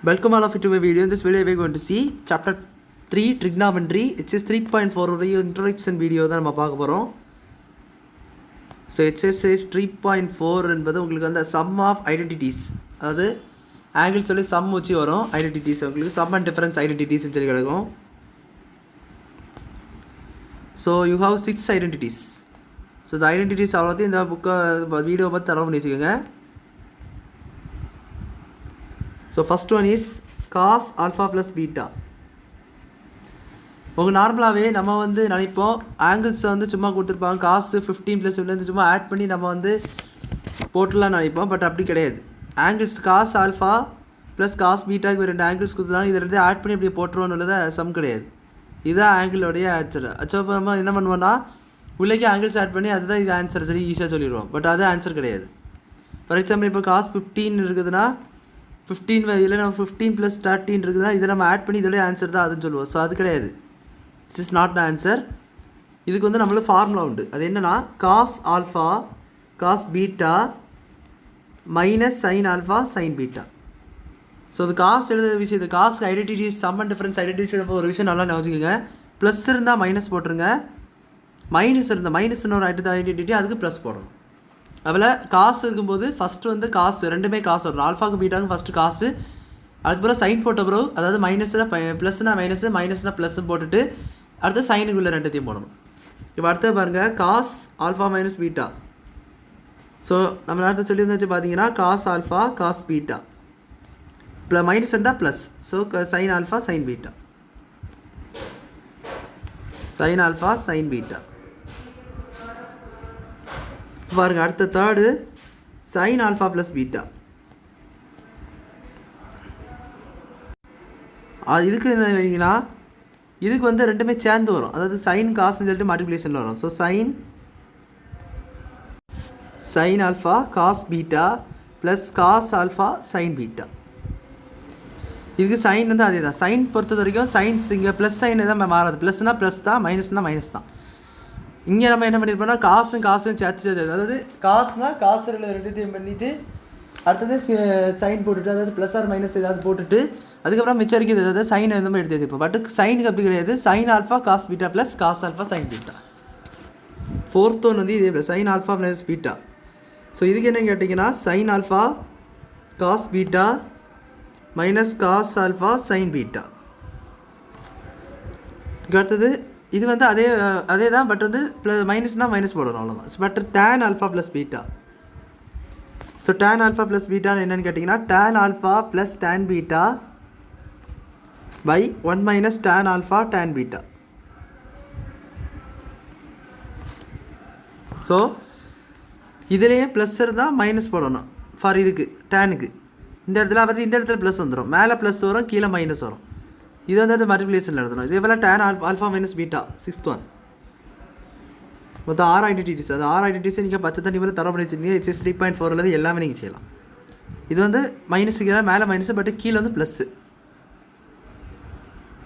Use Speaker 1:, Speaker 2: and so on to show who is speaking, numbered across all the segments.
Speaker 1: Welcome all of you to my video. In this video we are going to see chapter 3 trigonometry. It is 3.4 உடைய introduction video தான் நம்ம பார்க்க போறோம். So it says 3.4 என்பது உங்களுக்கு வந்து sum of identities. அதாவது angles சொல்லி sum வச்சு வரும் identities உங்களுக்கு sum and difference identities னு சொல்லி கிடைக்கும். So you have 6 identities. So the identities அவ்வளோத்தையும் இந்த புக்கை வீடியோ பார்த்து தரவு பண்ணி வச்சுக்கோங்க. So first one is cos alpha plus beta. உங்களுக்கு நார்மலாகவே நம்ம வந்து நினைப்போம் ஆங்கிள்ஸை வந்து சும்மா கொடுத்துருப்பாங்க காசு 15 + இதுலேருந்து சும்மா ஆட் பண்ணி நம்ம வந்து போட்டுலாம் நினைப்போம். பட் அப்படி கிடையாது. Angles cos alpha plus cos பீட்டாக்கு 2 ஆங்கிள்ஸ் கொடுத்துருந்தாலும் இதை 2 ஆட் பண்ணி இப்படி போட்டுருவோன்னு சம் கிடையாது. இதுதான் ஆங்கிளோடைய ஆன்சர். அச்சோ நம்ம என்ன பண்ணுவோம்னா உள்ளேக்கே ஆங்கிள்ஸ் ஆட் பண்ணி அதுதான் இது ஆன்சர் சரி ஈஸியாக சொல்லிடுவோம். பட் அது ஆன்சர் கிடையாது. ஃபார் எக்ஸாம்பிள் இப்போ காஸ் 15 இருக்குதுன்னா 15 இதில் நம்ம 15 + 13 இருக்குதுன்னா இதை நம்ம ஆட் பண்ணி இதோடைய ஆன்சர் தான் அதுன்னு சொல்லுவோம். ஸோ அது கிடையாது. This is not the answer. இதுக்கு வந்து நம்மளுக்கு ஃபார்முலா உண்டு. அது என்னென்னா cos alpha cos beta minus sine alpha sine beta. So அது காசு எழுதுகிற விஷயம் இது cos identities sum and difference identities ஒரு விஷயம் நல்லா ஞாபகிக்கோங்க. ப்ளஸ் இருந்தால் மைனஸ் போட்டுருங்க, மைனஸ்னு ஒரு ஐடென்டிட்டி அதுக்கு ப்ளஸ் போடணும். அதில் காசு இருக்கும்போது ஃபஸ்ட்டு வந்து காசு ரெண்டுமே காசு வரும். ஆல்ஃபாவுக்கு பீட்டாவுக்கு ஃபஸ்ட்டு காசு, அதுக்கப்புறம் சைன் போட்ட பிறகு அதாவது மைனஸ்னா ப்ளஸ்னா மைனஸு மைனஸ்னா ப்ளஸ்ஸு போட்டுட்டு அடுத்து சைனுக்குள்ளே ரெண்டுத்தையும் போடணும். இப்போ அடுத்து பாருங்கள் cos alpha minus beta. So நம்ம நேரத்தை சொல்லியிருந்தாச்சு பார்த்தீங்கன்னா cos alpha cos beta minus இருந்தால் plus. So sine alpha sine beta sine alpha sine beta. பாருங்க அடுத்த third sine alpha plus beta. இதுக்கு என்ன வைங்கன்னா இதுக்கு வந்து ரெண்டுமே சேர்ந்து வரும். அதாவது சைன் காசுன்னு சொல்லிட்டு மல்டிப்ளிகேஷனில் வரும். So sine alpha cos beta plus cos alpha sine beta. இதுக்கு சைன் வந்து அதே தான். சைன் பொறுத்த வரைக்கும் சைன்ஸ் இங்கே ப்ளஸ் சைன் தான் மாறாது. ப்ளஸ்னால் ப்ளஸ் தான், மைனஸ்னால் மைனஸ் தான். இங்கே நம்ம என்ன பண்ணியிருப்போம்னா காசும் சேர்த்து அதாவது காசுனால் காசு ரெண்டுத்தையும் பண்ணிவிட்டு அடுத்தது சைன் போட்டுட்டு அதாவது ப்ளஸ் ஆர் மைனஸ் ஏதாவது போட்டுட்டு அதுக்கப்புறம் மிச்சரிக்கிறது ஏதாவது சைன் எதுவுமே எடுத்து வச்சுருப்போம். பட் சைனுக்கு அப்படி கிடையாது. Sine alpha cos beta plus cos alpha sine beta. Fourth one வந்து இதே sine alpha plus beta. So இதுக்கு என்ன கேட்டிங்கன்னா sine alpha cos beta minus cos alpha sine beta. அடுத்தது இது வந்து அதே தான். பட் வந்து ப்ளஸ் மைனஸ்னால் மைனஸ் போடணும் அவ்வளோதான். But tan alpha plus beta. So tan alpha plus பீட்டான்னு என்னென்னு கேட்டிங்கன்னா tan alpha plus tan beta by 1 minus tan alpha tan beta. So இதுலேயே ப்ளஸ் இருந்தால் மைனஸ் போடணும் ஃபார் இதுக்கு டேனுக்கு. இந்த இடத்துல பார்த்து இந்த இடத்துல ப்ளஸ் வந்துடும், மேலே ப்ளஸ் வரும் கீழே மைனஸ் வரும். இது வந்து அது மல்டிப்ளிகேஷனில் எழுதணும். இதே போல் tan alpha minus beta 6th one. மொத்தம் 6 ஐடென்டிட்டிஸ். அது 6 ஐடென்டிட்டிஸை நீங்கள் பச்சை தண்ணி போல் தர பண்ணி வச்சுருந்தீங்க. இட்ஸ் 3.4 எல்லாமே நீங்கள் செய்யலாம். இது வந்து மைனஸுக்கு மேலே மைனஸு பட் கீழே வந்து ப்ளஸ்ஸு.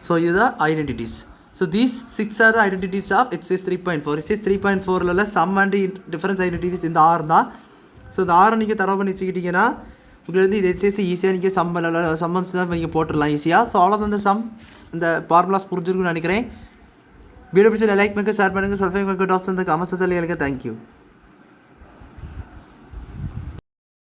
Speaker 1: ஸோ இதுதான் identities. So these 6 are the identities of HCS 3.4. HCS 3.4 sum and difference identities இந்த 6 தான். ஸோ இந்த 6 நீங்கள் தர பண்ணி வச்சுக்கிட்டிங்கன்னா உங்களுக்கு வந்து இது HCS ஈஸியாக நீங்கள் சம்மன்ஸ் தான் நீங்கள் போட்டுடலாம் ஈஸியாக. ஸோ அவ்வளோ இந்த இந்த ஃபார்முலாஸ் புரிஞ்சிருக்குன்னு நினைக்கிறேன். வீடியோ பிடிச்ச லைக் பண்ணுங்கள், ஷேர் பண்ணுங்கள், சப்ஸ்கிரைப் பண்ணுங்கள், டாப்ஸ் இந்த கமெண்ட்ஸ் சொல்லி எனக்கு தேங்க்யூ.